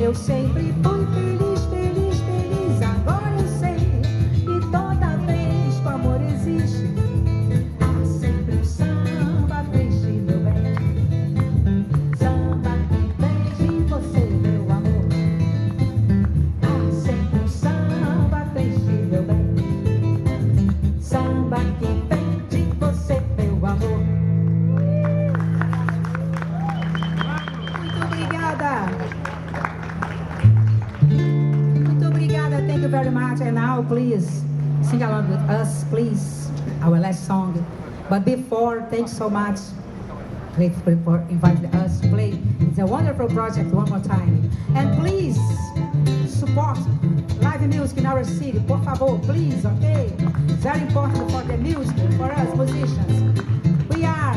Eu sempre fui feliz, feliz, feliz. Agora eu sei. E toda vez que o amor existe, há sempre um samba triste, meu bem. Samba que vem de você, meu amor. Há sempre um samba triste, meu bem. Samba que vem de você, meu amor. Muito obrigada. Muito obrigada. Thank you very much. And now, please, sing along with us, please. Our last song. But before, thanks so much. Grateful for inviting us to play. It's a wonderful project one more time. And please, support live music in our city. Por favor, please, okay? It's very important for the music, for us musicians. We are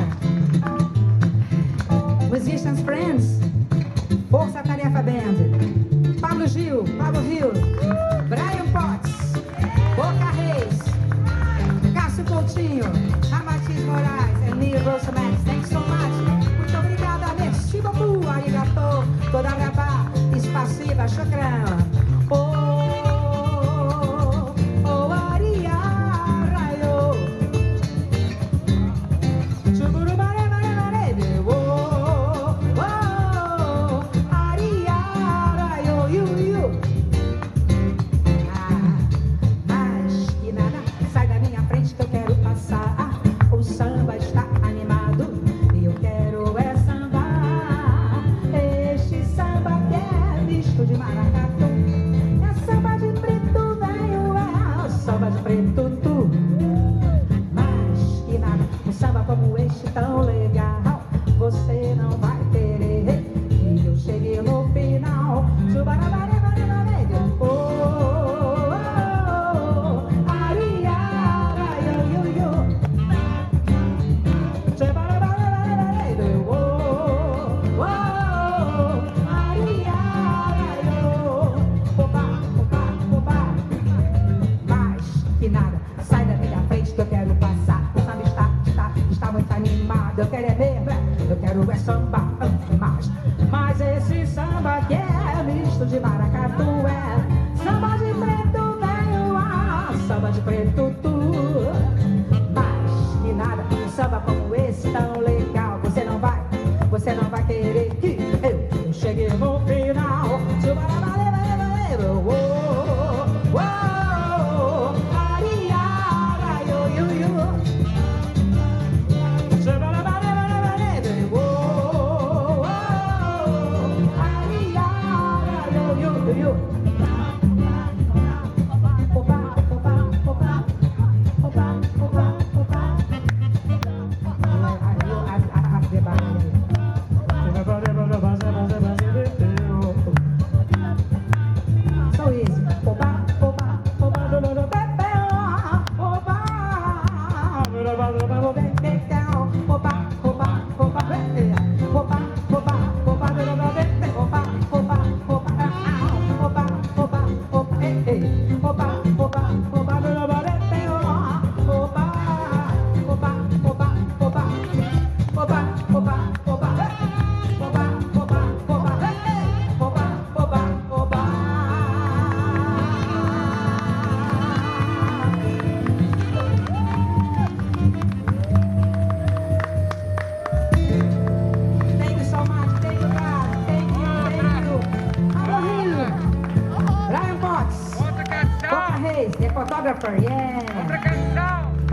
musicians friends. Força Tarefa Band. Pablo Gil, Brian Potts, Boca Reis, Cássio Coutinho, Ramatiz Moraes, and me, Rosa Max. Thanks so much. Muito obrigada. Merci beaucoup. Arigato. Toda rabá. Spasiba. Shukran.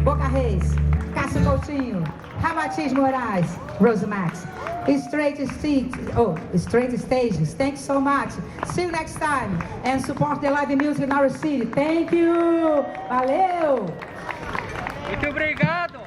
Boca Reis, Cássio Coutinho, Ramatiz Moraes, Rosa Max. Straight stages. Thanks so much. See you next time. And support the live music in our city. Thank you. Valeu. Muito obrigado.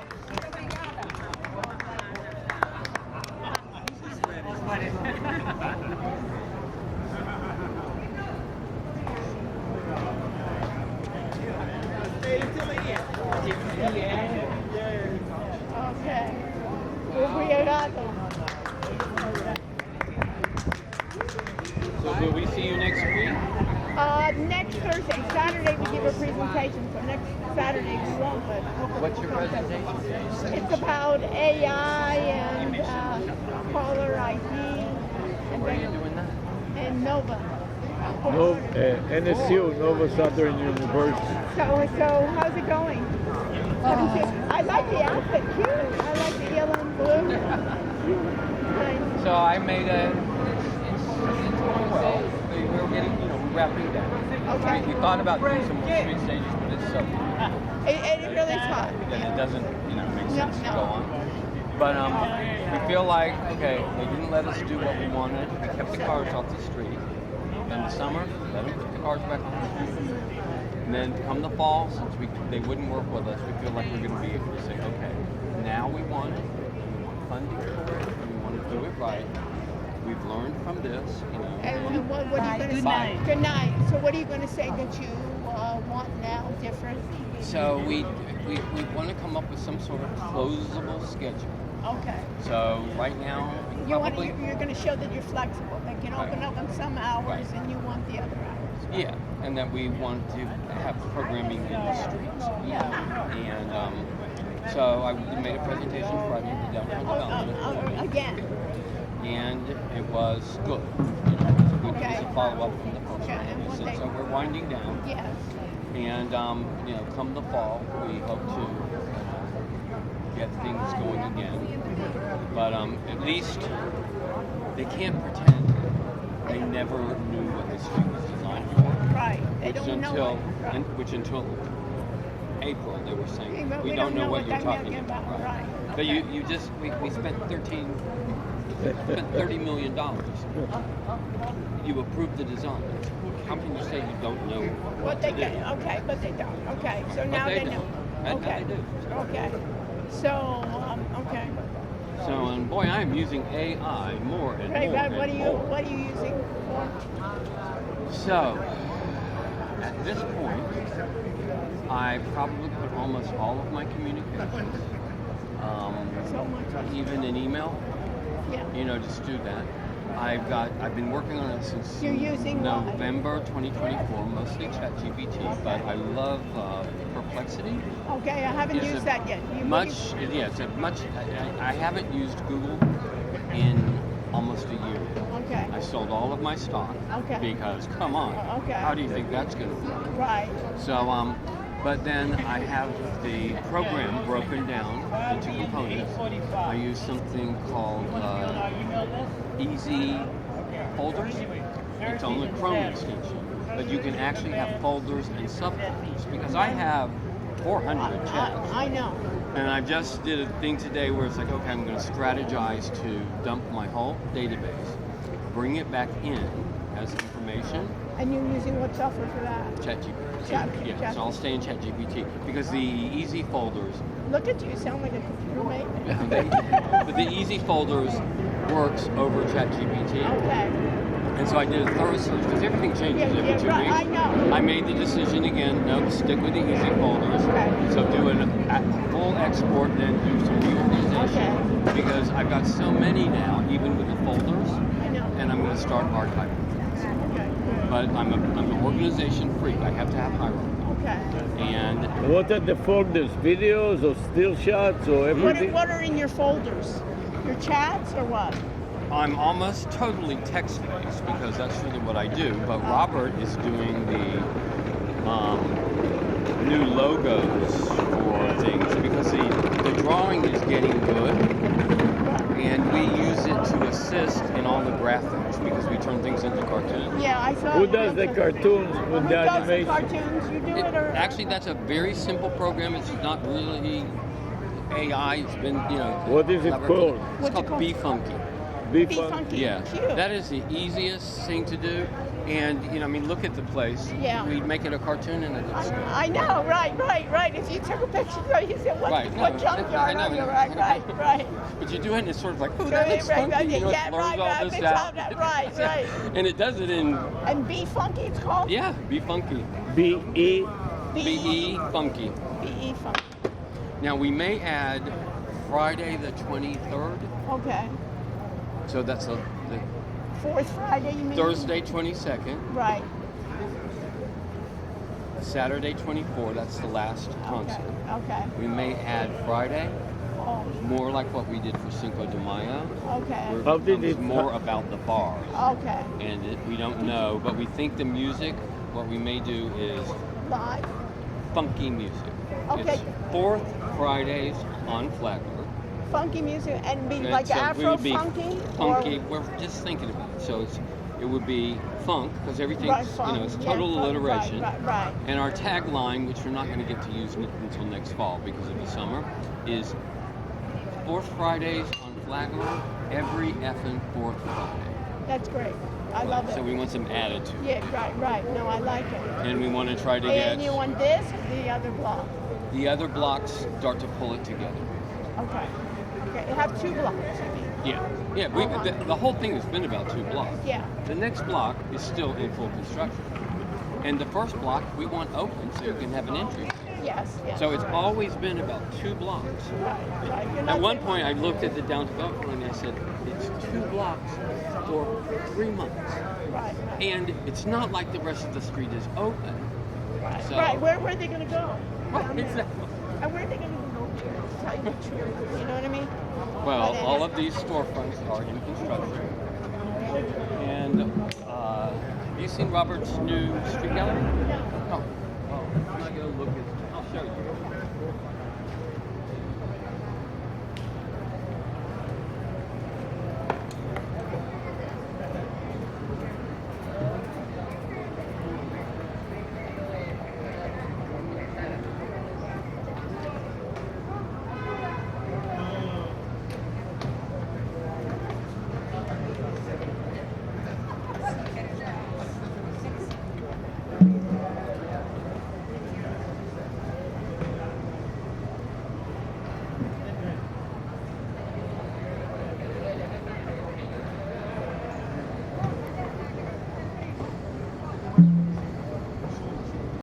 Okay. Obrigado. So will we see you next week? Next Thursday. Saturday we give a presentation, so next Saturday we won't, but... What's your presentation? It's about AI and caller ID. And Where are you doing that? in Nova. NSU, Nova Southern University. So how's it going? I like the outfit, cute. I like the yellow and blue. Nice. So I made it's going well. We were getting, wrapping down. Okay. We thought about doing some more street stages, but it's so It really is hot. that it doesn't, make sense to No. go on. But we feel like, okay, they didn't let us do what we wanted. We kept the cars off the street. In the summer, let them put the cars back on the street. And then come the fall, since they wouldn't work with us, we feel like we're going to be able to say, okay, now we want funding for it, and we want to do it right. We've learned from this, And what are you going to say? Good night. So what are you going to say that you want now different? So we want to come up with some sort of closable schedule. Okay. So right now, You're probably, going to show that you're flexible. They can open up on some hours Right. and you want the other hours. yeah, and that we want to have programming in the streets. And so I made a presentation Friday to downtown development. Again. And it was good. It was a good Okay. piece of follow-up from the first Okay, and one. what So, they- so we're winding down, Yes. and come the fall, we hope to get things going again. But at least they can't pretend they never knew what the street was designed for. Right. They Which don't know until it. Right. which until April they were saying But we don't know what you're they're talking about. Right. But Okay. we spent $30 million. You approved the design. How can you say you don't know what But to they do? can. Okay, but they don't. Okay. So now they they know. don't. And Okay. they do. Okay. So, okay. So, and boy, I'm using AI more and Right, more right. and What more. are you using for? So, at this point, I probably put almost all of my communications, So much. even in email, Yeah. just do that. I've been working on it since You're using what? November 2024, mostly ChatGPT, but I love Perplexity. Okay, I haven't It's used that yet. I haven't used Google in almost a year. Okay. I sold all of my stock Okay. because, come on, Okay. how do you think that's going to work? Right. So, but then I have the program broken down into components. I use something called Easy Folders. It's on the Chrome extension, but you can actually have folders and subfolders because I have 400 chats. I know. And I just did a thing today where it's like, okay, I'm going to strategize to dump my whole database, bring it back in as information. And you're using what software for that? ChatGPT. Yeah, so I'll stay in ChatGPT because the easy folders, Look at you, sound like a computer mate. but the easy folders works over ChatGPT. Okay. And so I did a thorough search because everything changes every 2 right, weeks. I know. I made the decision again, no, stick with the easy folders. Okay. So do a full export, then do some reorganization. Okay. Because I've got so many now, even with the folders, I know. and I'm going to start archiving. Okay, good. But I'm an organization freak. I have to have hierarchy. Okay. And What are the folders? Videos or still shots or everything? What are in your folders? Your chats or what? I'm almost totally text-based because that's really what I do. But Robert is doing the new logos for things because the drawing is getting good, and we use it to assist in all the graphics because we turn things into cartoons. Yeah, I saw. Who does the cartoons with Who the does the animation? cartoons? You do it or? Actually, that's a very simple program. It's not really AI. It's been, What is it called? It's What's it called called? Be Funky. Be Be fun. funky. Yeah, Cute. that is the easiest thing to do. And, look at the place. Yeah. We'd make it a cartoon and it looks good. I know, right. If you took a picture, you said, what Right, no, junkyard I know, are you? I know. Right. But you do it and it's sort of like, oh, that looks Right, funky. It yeah, blurs all right, this it's out. all that, right. And it does it in, And Be Funky, it's called? yeah, Be Funky. B-E. B-E Funky. B-E Funky. Now, we may add Friday the 23rd. Okay. So that's the Fourth Friday, you mean? Thursday 22nd. Right. Saturday 24th, that's the last concert. Okay. We may add Friday Oh, more like what we did for Cinco de Mayo. okay. Where How it did becomes it- more about the bars. Okay. And we don't know, but we think the music, what we may do is Live. funky music. Okay. It's fourth Fridays on Flagler. Funky music and be And like so we Afro would be funky. funky. We're just thinking about it. So it would be funk because everything's Right, funk. it's Yeah, total funk. alliteration. Right. And our tagline, which we're not going to get to use until next fall because of the summer, is fourth Fridays on Flagler, every effing fourth Friday. That's great. I love it. So we want some attitude. Yeah, right. No, I like it. And we want to try to And get you want this, the other block. the other blocks start to pull it together. Okay. You have 2 blocks, you mean? Yeah. The whole thing has been about 2 blocks. Yeah. The next block is still in full construction. And the first block we want open so you can have an entry. Yes. So it's always been about 2 blocks. Right. You're At not one saying- point I looked at the downtown and I said, it's 2 blocks for 3 months. Right. And it's not like the rest of the street is open. Right. So- Right. Where are they going to go? Exactly. And where are they going to go to? Tell you the truth. You know what I mean? Well, But all of these storefronts are in construction. And have you seen Robert's new street gallery? Oh, I'm not going to look at I'll show you.